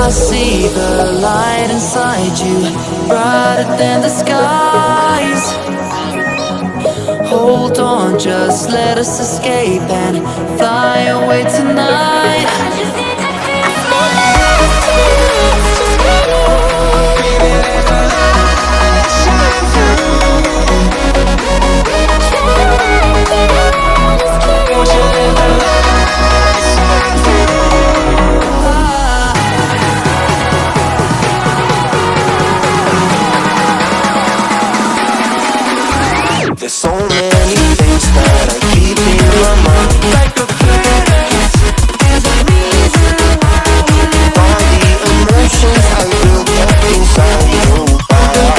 I see the light inside you, brighter than the skies. Hold on, just let us escape and fly away tonight. There's so many things that I keep in my mind, like a place. All the emotions I built up inside your body.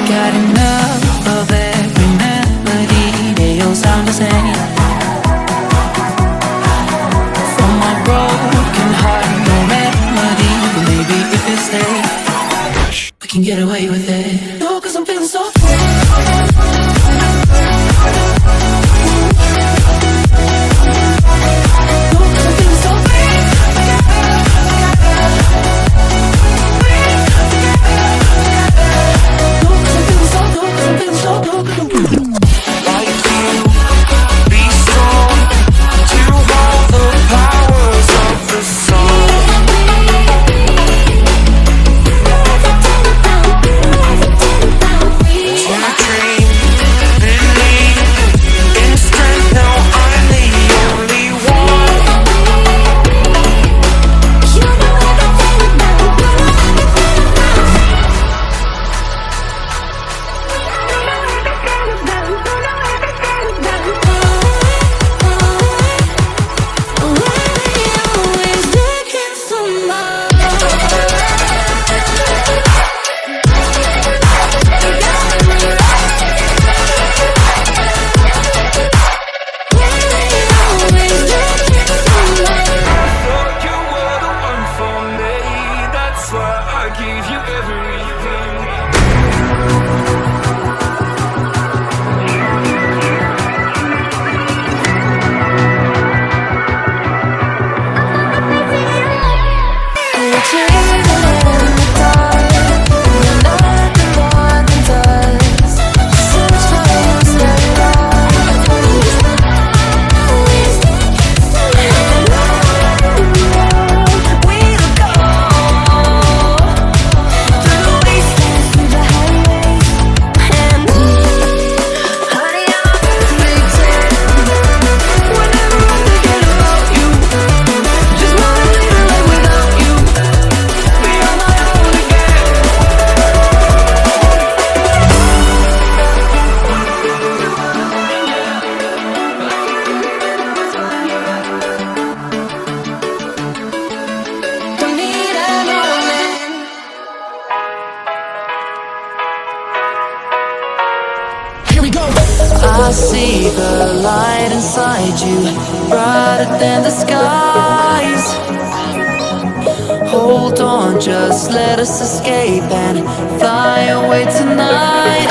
Got enough of every melody, they all sound the same. From my broken heart, no remedy, but maybe if you stay, we can get away with it. No, 'cause I'm feeling so free. I see the light inside you, brighter than the skies. Hold on, just let us escape and fly away tonight.